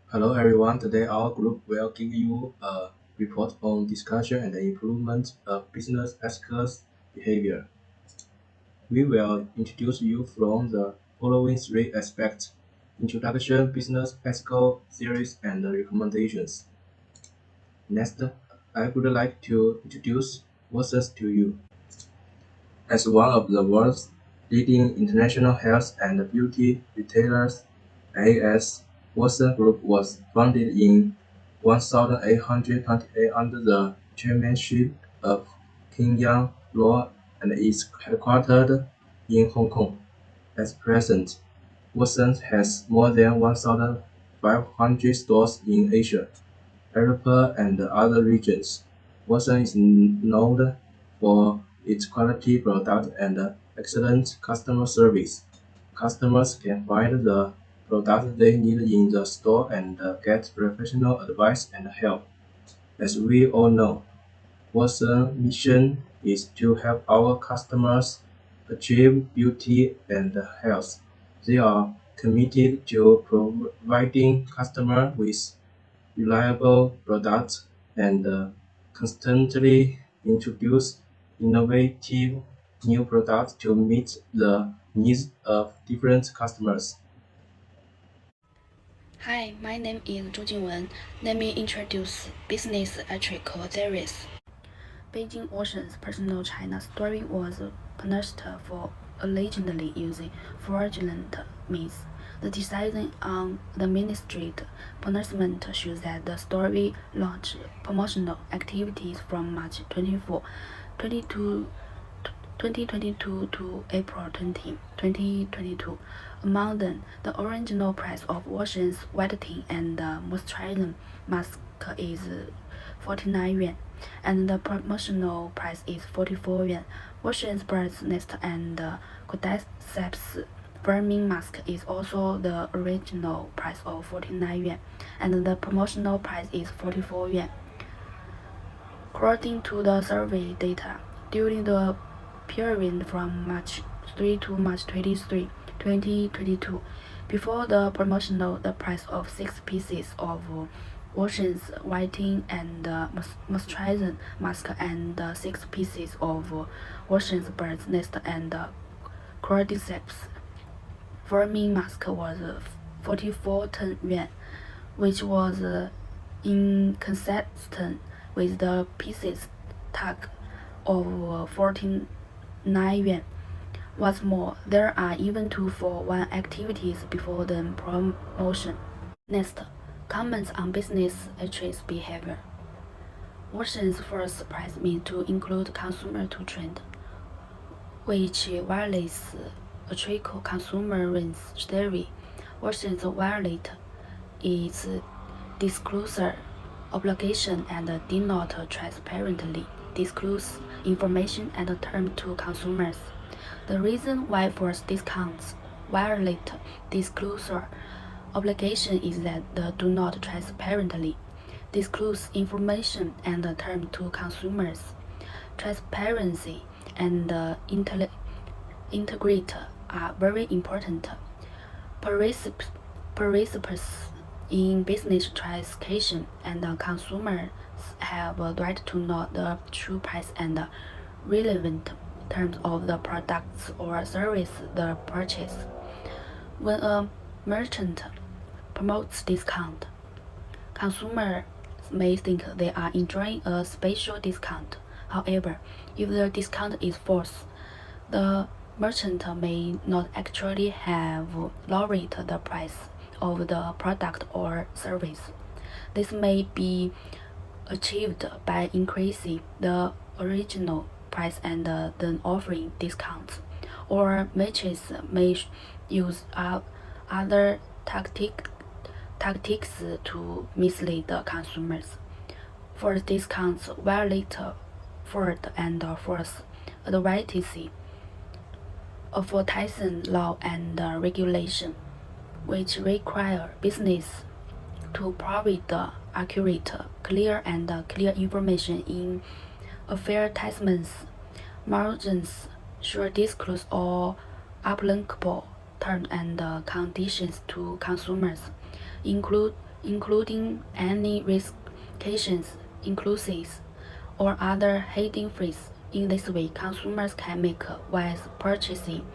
Hello everyone, today our group will give you a report on discussion and improvement of business ethical behavior. We will introduce you from the following three aspects: introduction, business ethical theories, and recommendations. Next, I would like to introduce Watsons to you. As one of the world's leading international health and beauty retailers, A.S. Watson Group was founded in 1828 under the chairmanship of King Yang Law and is headquartered in Hong Kong. At present, Watsons has more than 1,500 stores in Asia, Europe, and other regions. Watsons is known for its quality product and excellent customer service. Customers can find the products they need in the store and get professional advice and help. As we all know, Watson's mission is to help our customers achieve beauty and health. They are committed to providing customers with reliable products and constantly introduce innovative new products to meet the needs of different customers. Hi, my name is Zhou Jingwen. Let me introduce business ethical theories. Beijing Ocean's personal China story was punished for allegedly using fraudulent means. The decision on the administrative punishment shows that the story launched promotional activities from March 24, 22, 2022 to April 20, 2022. Among them, the original price of Ocean's whitening and moisturizing mask is 49 yuan, and the promotional price is 44 yuan. Ocean's bird's nest and cordyceps firming mask is also the original price of 49 yuan, and the promotional price is 44 yuan. According to the survey data, during the period from March 3 to March 23, 2022, before the promotional, the price of 6 pieces of Ocean's whitening and moisturizing mask and 6 pieces of Ocean's bird's nest and cordyceps firming mask was 44 yuan, which was inconsistent with the pieces tag of 49 yuan. What's more, there are even 2-for-1 activities before the promotion. Next, comments on business ethics behavior. Ocean's first surprised me to include consumer to trend, which violates ethical consumer rights theory. Ocean's violate its disclosure obligation and did not transparently disclose information and terms to consumers. The reason why forced discounts violate disclosure obligation is that they do not transparently disclose information and terms to consumers. Transparency and integrity are very important principles in business transaction, and consumers have a right to know the true price and relevant terms of the products or service they purchase. When a merchant promotes discount, consumers may think they are enjoying a special discount. However, if the discount is false, the merchant may not actually have lowered the price of the product or service. This may be achieved by increasing the original price and then offering discounts, or merchants may use other tactics to mislead the consumers. For discounts violate fraud and false advertising law and regulation, which require business to provide accurate, clear information in advertisements. Merchants should disclose all applicable terms and conditions to consumers. including any restrictions, inclusives, or other hidden fees. In this way, consumers can make wise purchasing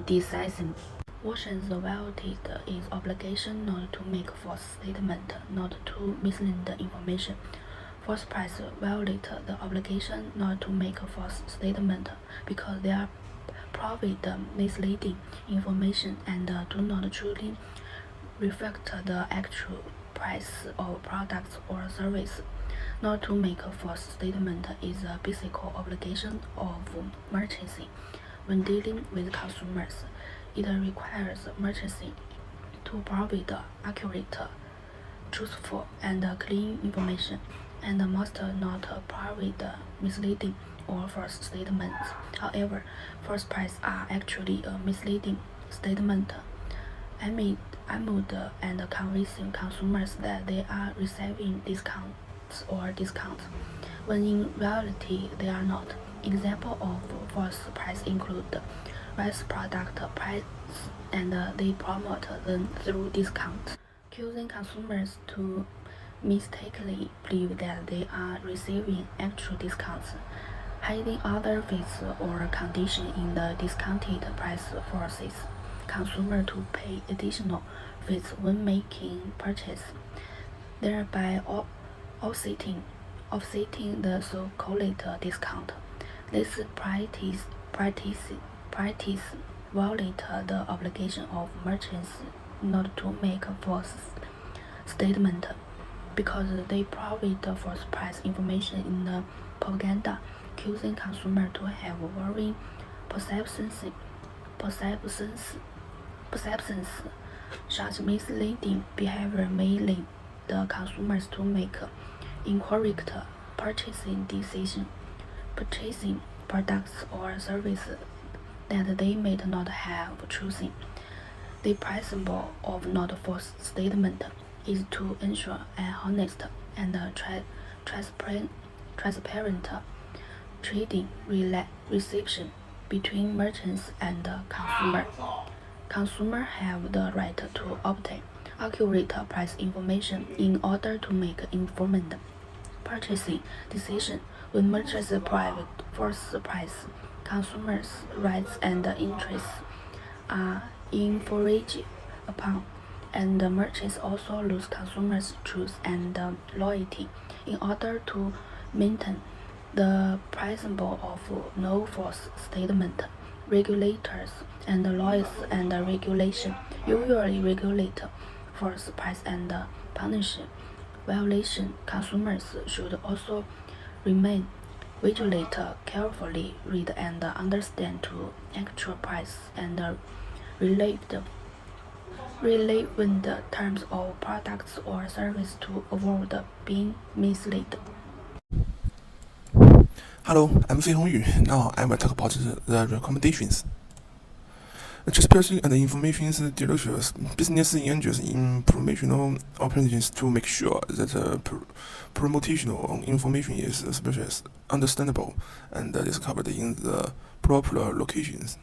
decisions. Washington violated its obligation not to make false statements, not to mislead information. False price violate the obligation not to make false statements because they are provide misleading information and do not truly reflect the actual price of products or service. Not to make a false statement is a basic obligation of merchants. When dealing with consumers, it requires merchants to provide accurate, truthful, and clean information, and must not provide misleading or false statements. However, false prices are actually a misleading statement aimed and convincing consumers that they are receiving discounts or discounts, when in reality they are not. Examples of false prices include raise product price and they promote them through discounts, causing consumers to mistakenly believe that they are receiving actual discounts, hiding other fees or conditions in the discounted price forces consumers to pay additional fees when making purchase, thereby offsetting the so-called discount. This practice violate the obligation of merchants not to make false statement because they provide false price information in the propaganda, causing consumers to have varying perceptions. Such misleading behavior may lead the consumers to make incorrect purchasing decisions, purchasing products or services that they may not have chosen. The principle of not false statement is to ensure an honest and transparent trading reception between merchants and consumers. Consumers have the right to obtain accurate price information in order to make informed purchasing decisions. When merchants provide false price, consumers' rights and interests are infringed upon, and the merchants also lose consumers' trust and loyalty. In order to maintain the principle of no false statement, regulators and laws and regulation usually regulate false price and punish violation. Consumers should also remain vigilant, carefully read and understand to actual price and relevant terms of products or service to avoid being misled. Hello, I'm Fei Hongyu. Now I will talk about the recommendations. Transparency and information disclosures. Business engage in promotional operations to make sure that promotional information is spacious, understandable, and discovered in the proper locations.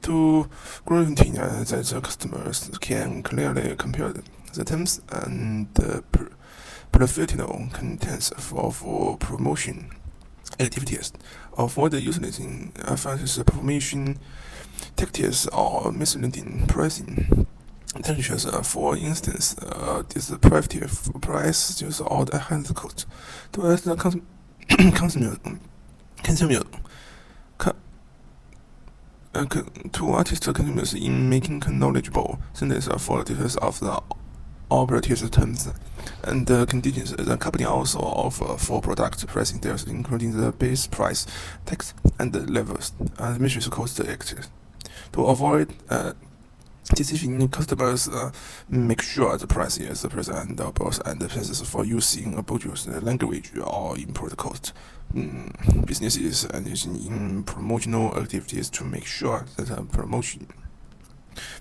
To guarantee that customers can clearly compare the terms and professional contents of promotion activities, avoid utilizing false promotion tactics or misleading pricing techniques. For instance, deceptive price just or the hand cost to ask the consumer to assist consumers in making knowledgeable sentences for details of the operative terms and conditions. The company also offer for product pricing details, including the base price, tax, and levels, and measures cost actions. To avoid decision, customers make sure the price is presentable and places for using bogus language or import cost. Businesses engage in promotional activities to make sure that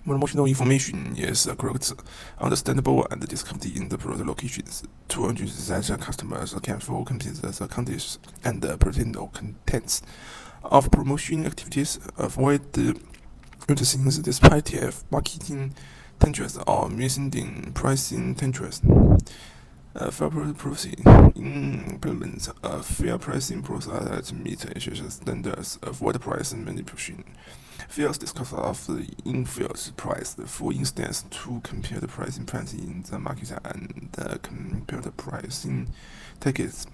promotional information is correct, understandable, and discovered in the product locations to ensure that customers can fully complete the conditions and potential contents of promotion activities. Avoid using deceptive marketing dangerous or misleading pricing dangerous. Fair policy implements a fair pricing process that meets HHS standards, avoid price manipulation. Fair discussion of the unfair price, for instance, to compare the pricing plans in the market and compare the pricing targets.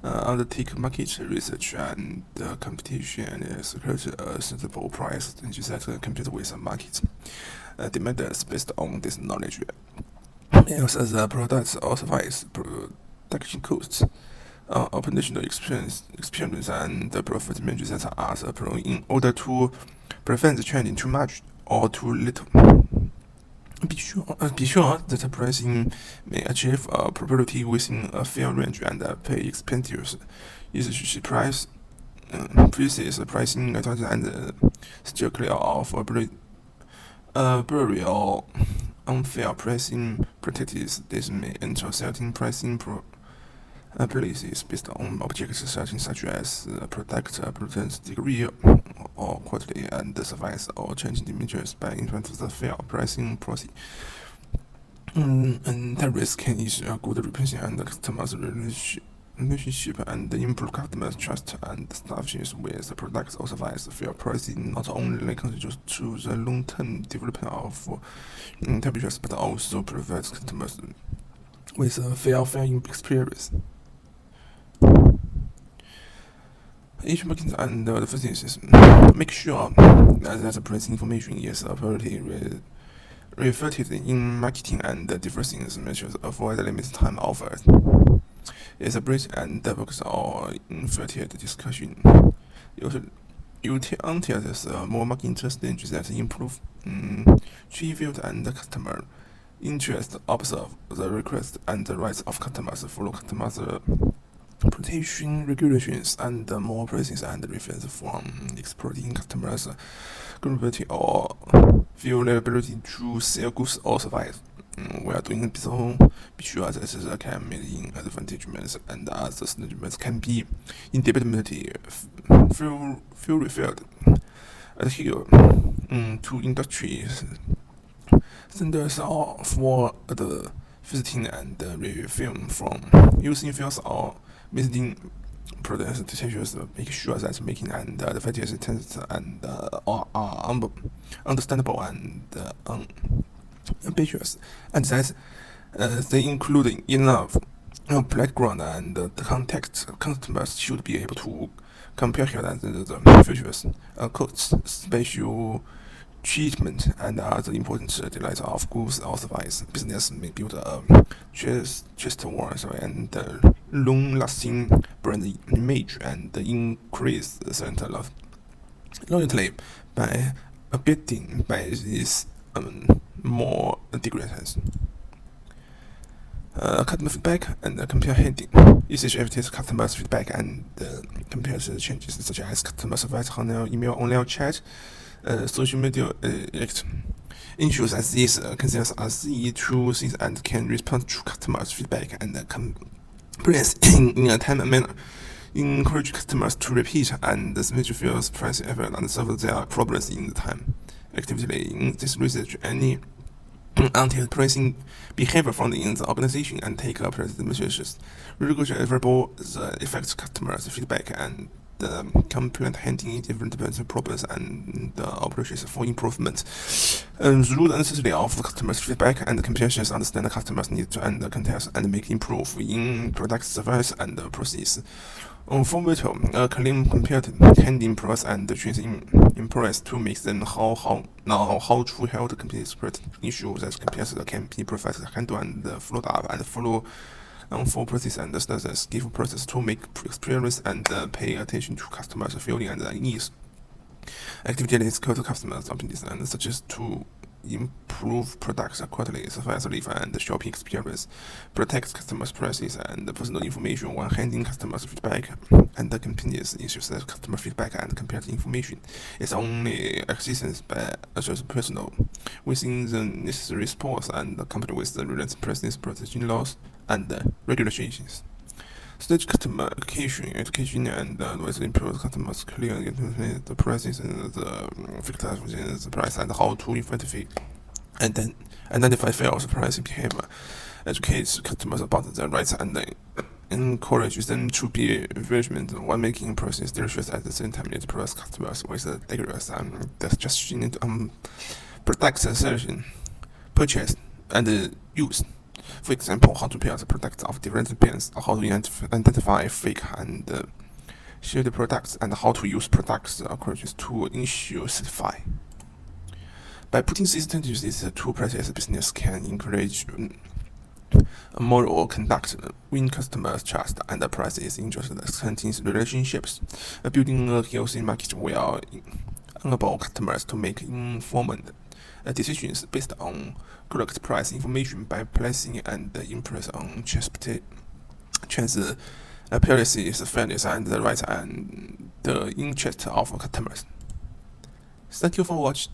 Undertake market research and competition and secure a suitable price that compete with the market. Demands based on this knowledge. As the products or service production costs, operational experience and the profit measures are applied in order to prevent the trending too much or too little. Be sure that the pricing may achieve probability within a fair range and pay expenditures. Is price prices pricing and still clear of blurry or unfair pricing practices. This may enter certain pricing policies based on objects such as product presence degree or quality and service or changing measures by influence the fair pricing policy. And that risk can issue a good reputation and customers' relationship and improve customers' trust and establishes with the products or service. Fair pricing not only contributes to the long-term development of temperatures but also provides customers with a fair experience. Each market and the facilities make sure that the price information is appropriately reflected in marketing and different measures avoid limited time offers. It's a bridge and focus on infiltrated discussion. Until there's more market interest that improve trivial and customer interest, observe the request and the rights of customers, follow customers protection regulations and more pricing and reference from exploiting customers' credibility or vulnerability to sell goods or service. We are doing so. Be sure that the can made in advantagements and other statements can be independently fulfilled. Adhere to industry standards for the visiting and refrain from using false or misleading products to make sure that making and advertising tests and are understandable and ambitious, and that they include enough background and the context. Customers should be able to compare the features, costs, special treatment, and other important delights of goods or service. Business may build a trustworthy and long-lasting brand image and increase the loyalty by abiding by these more degrees. Customer feedback and compare heading. Usage evidences customers' feedback and compares changes such as customer service, email, online chat, social media, ensures that these concepts are easy to see and can respond to customers' feedback and complaints in a timely manner. Encourage customers to repeat and submit feels price effort and solve their problems in the time. Actively in this research, any until pricing behavior from the organization and take appropriate measures. Regular verbal the affects customers' feedback and complaint handling different problems and operations for improvement. Through the necessity of the customer's feedback and compassion, understand the customer's needs and context and make improve in product service and process. For vital, claim compared handling process and trains employees to make them how to help the company expert issue that compares can be processed handle and followed up and follow for process and status give process to make experience and pay attention to customers' feeling and needs. Activities call to customers opinions and suggest to improve products quality, service life and shopping experience, protect customers' prices and personal information when handling customers' feedback, and the companies ensures that customer feedback and compared information is only accessible by just personal within the necessary sports and company with the relevant business protection laws and regulations. Stage customer education and advice improve customers clearly the prices and the factors within the price and how to effectively and then identify false pricing behavior, educates customers about their rights, and encourages them to be vigilant while making prices delicious. At the same time, it provides customers with a rigorous and suggestion products selection, purchase, and use. For example, how to pair the products of different brands, how to identify fake and shared products, and how to use products according to ensure certify. By putting these strategies to practice, business can encourage a moral conduct, win customers' trust, and prices interest, strengthen relationships, building a healthy market will enable customers to make informed decisions based on correct price information by placing and impress on transparency, fairness, and the rights and the interest of customers. Thank you for watching.